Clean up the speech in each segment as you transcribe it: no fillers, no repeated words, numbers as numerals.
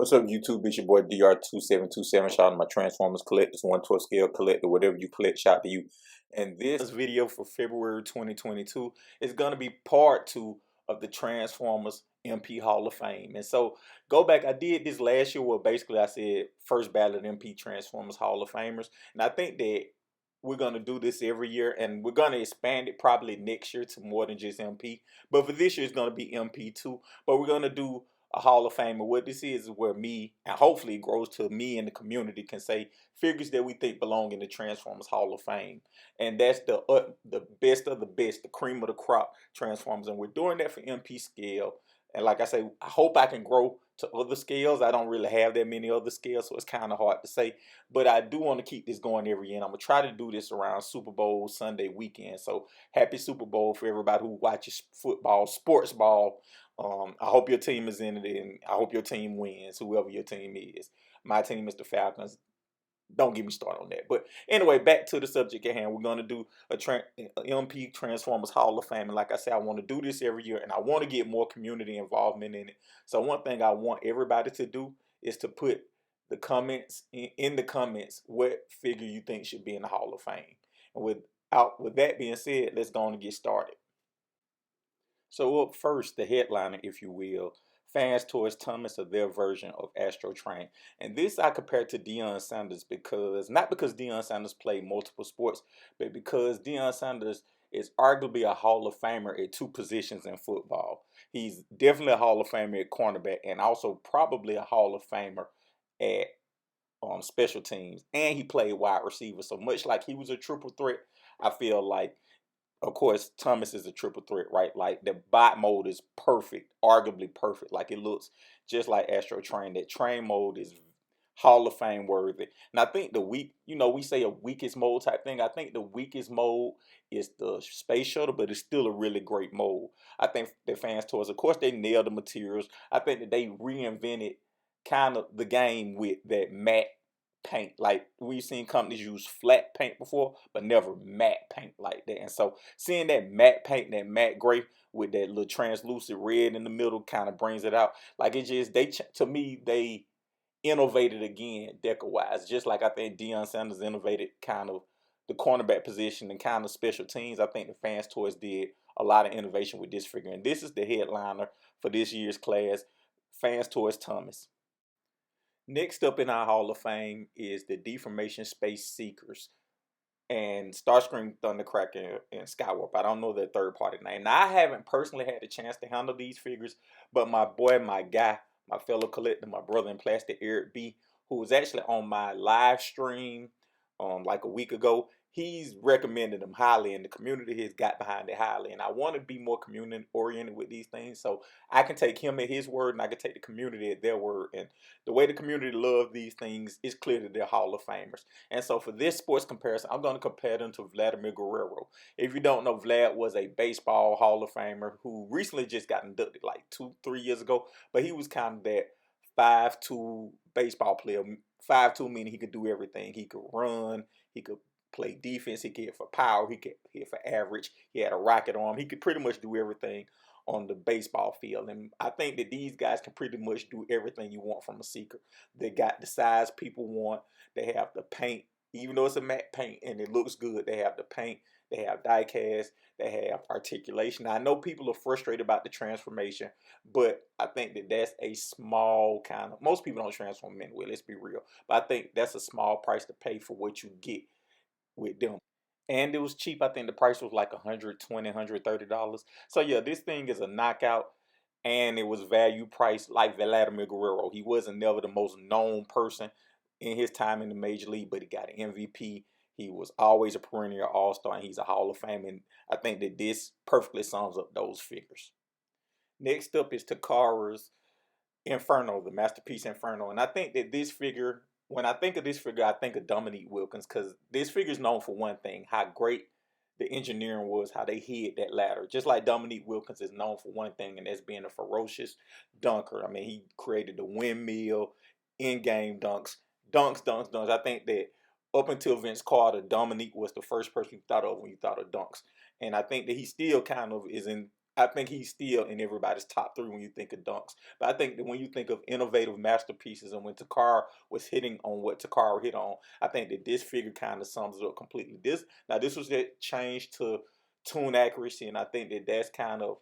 What's up, YouTube? It's your boy DR2727. Shout out to my Transformers collectors, 1/12 scale collector, whatever you collect, shout out to you. And this video for February 2022 is going to be part two of the Transformers MP Hall of Fame. And so go back, I did this last year where basically I said first ballot MP Transformers Hall of Famers. And I think that we're going to do this every year, and we're going to expand it probably next year to more than just MP. But for this year, it's going to be MP2. But we're going to do a Hall of Fame. And what this is where me, and hopefully it grows to me and the community, can say figures that we think belong in the Transformers Hall of Fame. And that's the best of the best, the cream of the crop Transformers. And we're doing that for MP scale. And like I say, I hope I can grow to other scales. I don't really have that many other scales, so it's kind of hard to say. But I do want to keep this going every year. And I'm going to try to do this around Super Bowl Sunday weekend. So happy Super Bowl for everybody who watches football, sports ball. I hope your team is in it, and I hope your team wins, whoever your team is. My team is the Falcons. Don't get me started on that. But anyway, back to the subject at hand. We're going to do a MP Transformers Hall of Fame. And like I said, I want to do this every year, and I want to get more community involvement in it. So one thing I want everybody to do is to put the comments in the comments what figure you think should be in the Hall of Fame. And with that being said, let's go on and get started. So up first, the headliner, if you will, Fans Toys Thomas of their version of Astro Train. And this I compare to Deion Sanders not because Deion Sanders played multiple sports, but because Deion Sanders is arguably a Hall of Famer at two positions in football. He's definitely a Hall of Famer at cornerback, and also probably a Hall of Famer at special teams. And he played wide receiver. So much like he was a triple threat, I feel like, of course, Thomas is a triple threat, right? Like the bot mode is perfect, arguably perfect. Like it looks just like Astro Train. That train mode is Hall of Fame worthy. And I think we say a weakest mode type thing. I think the weakest mode is the space shuttle, but it's still a really great mode. I think the Fans Toys, of course, they nailed the materials. I think that they reinvented kind of the game with that matte paint. Like we've seen companies use flat paint before, but never matte paint like that. And so seeing that matte paint, that matte gray with that little translucent red in the middle kind of brings it out. Like it just, to me, they innovated again deco wise, just like I think Deion Sanders innovated kind of the cornerback position and kind of special teams. I think the Fans Toys did a lot of innovation with this figure. And this is the headliner for this year's class, Fans Toys Thomas. Next up in our Hall of Fame is the Deformation Space Seekers and Starscream, Thundercracker, and Skywarp. I don't know their third party name. Now, I haven't personally had the chance to handle these figures, but my boy, my guy, my fellow collector, my brother in plastic, Eric B., who was actually on my live stream like a week ago, he's recommended them highly, and the community has got behind it highly. And I want to be more community oriented with these things, so I can take him at his word, and I can take the community at their word. And the way the community love these things is clear that they're Hall of Famers. And so for this sports comparison, I'm going to compare them to Vladimir Guerrero. If you don't know, Vlad was a baseball Hall of Famer who recently just got inducted like 2-3 years ago, but he was kind of that 5'2" baseball player. 5'2" meaning he could do everything. He could run, he could play defense, he could hit for power, he could hit for average, he had a rocket arm, he could pretty much do everything on the baseball field. And I think that these guys can pretty much do everything you want from a seeker. They got the size people want, they have the paint, even though it's a matte paint and it looks good, they have the paint, they have die cast, they have articulation. Now, I know people are frustrated about the transformation, but I think that that's a small kind of, most people don't transform anyway, let's be real. But I think that's a small price to pay for what you get with them. And it was cheap. I think the price was like $120, $130. So yeah, this thing is a knockout, and it was value priced like Vladimir Guerrero. He wasn't never the most known person in his time in the major league, but he got an MVP. He was always a perennial all-star, and he's a Hall of Fame. And I think that this perfectly sums up those figures. Next up is Takara's Inferno, the Masterpiece Inferno. And I think that this figure, when I think of this figure, I think of Dominique Wilkins, because this figure is known for one thing, how great the engineering was, how they hid that ladder. Just like Dominique Wilkins is known for one thing, and that's being a ferocious dunker. I mean, he created the windmill, in-game dunks, dunks. I think that up until Vince Carter, Dominique was the first person you thought of when you thought of dunks. And I think that he still kind of is in I think he's still in everybody's top three when you think of dunks. But I think that when you think of innovative masterpieces and when Takara was hitting on what Takara hit on, I think that this figure kind of sums it up completely. This was that change to tune accuracy, and I think that that's kind of,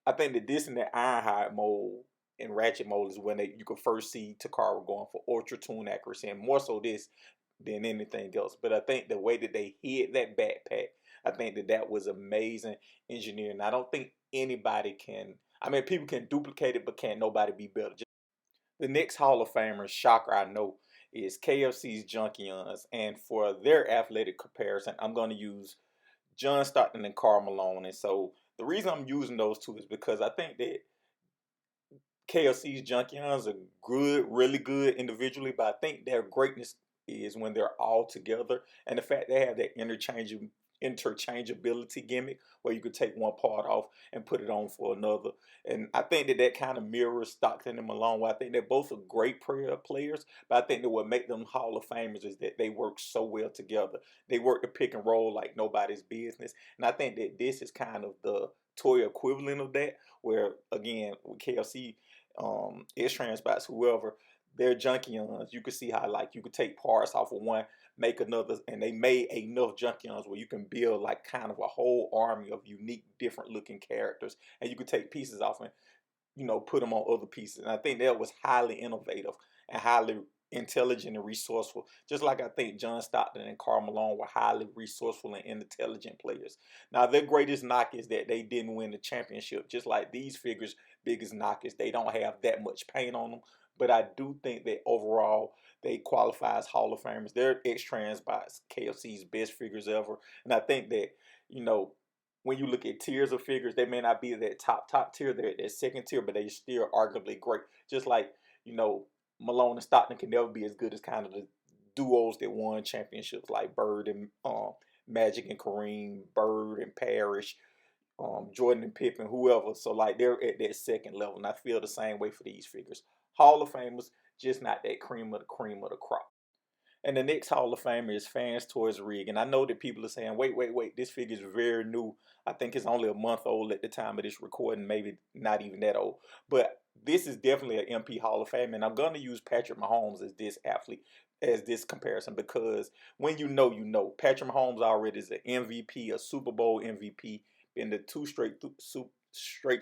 I think that this and the Ironhide mode and Ratchet mode is when you could first see Takara going for ultra tune accuracy, and more so this than anything else. But I think the way that they hid that backpack, I think that that was amazing engineering. I don't think anybody can. I mean, people can duplicate it, but can't nobody be better. The next Hall of Famer, shocker I know, is KFC's Junkions, and for their athletic comparison, I'm going to use John Stockton and Karl Malone. And so the reason I'm using those two is because I think that KFC's Junkions are good, really good individually, but I think their greatness is when they're all together, and the fact they have that interchangeability gimmick where you could take one part off and put it on for another. And I think that that kind of mirrors Stockton and Malone. Where I think they're both are great players, but I think that what makes them Hall of Famers is that they work so well together. They work the pick and roll like nobody's business, and I think that this is kind of the toy equivalent of that. Where again, with KFC, x-transbots, whoever, they're junkions. You could see how like you could take parts off of one, make another, and they made enough junkions where you can build like kind of a whole army of unique, different looking characters, and you could take pieces off and put them on other pieces. And I think that was highly innovative and highly intelligent and resourceful. Just like I think John Stockton and Karl Malone were highly resourceful and intelligent players. Now their greatest knock is that they didn't win the championship. Just like these figures' biggest knock is they don't have that much paint on them. But I do think that overall they qualify as Hall of Famers. They're x-transbots, KFC's best figures ever. And I think that, you know, when you look at tiers of figures, they may not be that top tier, they're at that second tier, but they still arguably great. Just like, Malone and Stockton can never be as good as kind of the duos that won championships like Bird and Magic and Kareem, Bird and Parrish, Jordan and Pippen, whoever. So like they're at that second level, and I feel the same way for these figures. Hall of Famers, just not that cream of the crop. And the next Hall of Famer is Fans Toys Rig. And I know that people are saying, wait, this figure is very new. I think it's only a month old at the time of this recording, maybe not even that old. But this is definitely an MP Hall of Fame. And I'm going to use Patrick Mahomes as this athlete, as this comparison, because when you know, Patrick Mahomes already is an MVP, a Super Bowl MVP, been to two straight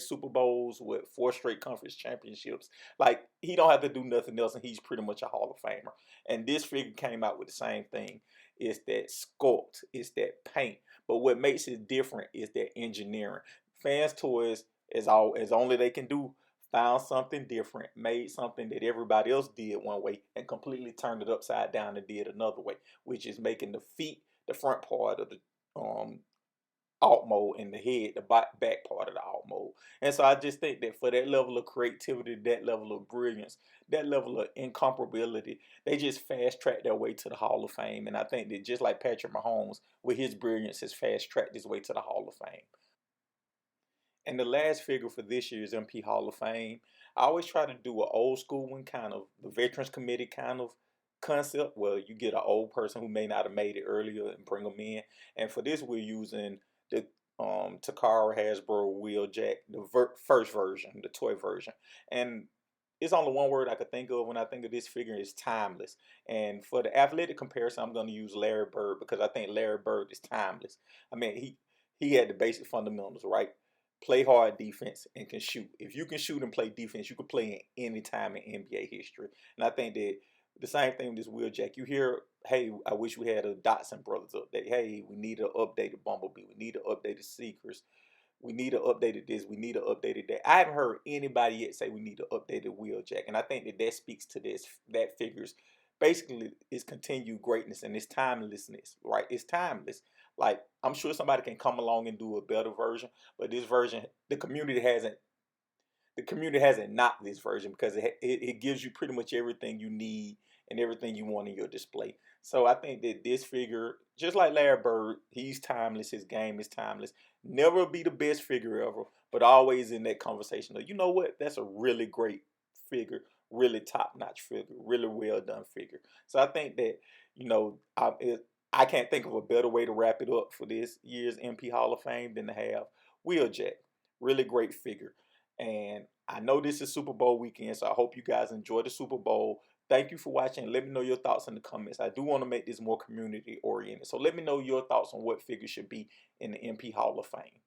Super Bowls with 4 straight conference championships. Like he don't have to do nothing else, and he's pretty much a Hall of Famer. And this figure came out with the same thing. It's that sculpt, it's that paint. But what makes it different is that engineering. Fans Toys, as only they can do, found something different, made something that everybody else did one way, and completely turned it upside down and did another way, which is making the feet the front part of the alt mode and the head the back part of the alt mode. And so I just think that for that level of creativity, that level of brilliance, that level of incomparability, they just fast tracked their way to the Hall of Fame. And I think that just like Patrick Mahomes with his brilliance has fast tracked his way to the Hall of Fame. And the last figure for this year's MP Hall of Fame, I always try to do an old school one, kind of the Veterans Committee kind of concept, where you get an old person who may not have made it earlier and bring them in. And for this, we're using the Takara Hasbro Wheeljack, the first version, the toy version. And it's only one word I could think of when I think of this figure is timeless. And for the athletic comparison, I'm going to use Larry Bird because I think Larry Bird is timeless. I mean, he had the basic fundamentals, right? Play hard defense and can shoot. If you can shoot and play defense, you can play in any time in NBA history. And I think that the same thing with this Wheeljack. You hear, hey, I wish we had a Dotson Brothers update. Hey, we need an updated Bumblebee. We need an updated Seekers. We need an updated this. We need an updated that. I haven't heard anybody yet say we need an updated Wheeljack. And I think that that speaks to this, that figures basically is continued greatness and its timelessness, right? It's timeless. Like, I'm sure somebody can come along and do a better version, but this version, the community hasn't knocked this version because it gives you pretty much everything you need and everything you want in your display. So I think that this figure, just like Larry Bird, he's timeless. His game is timeless. Never be the best figure ever, but always in that conversation of, you know what, that's a really great figure, really top-notch figure, really well done figure. So I think that, I can't think of a better way to wrap it up for this year's MP Hall of Fame than to have Wheeljack. Really great figure. And I know this is Super Bowl weekend, so I hope you guys enjoy the Super Bowl. Thank you for watching. Let me know your thoughts in the comments. I do want to make this more community oriented. So let me know your thoughts on what figure should be in the MP Hall of Fame.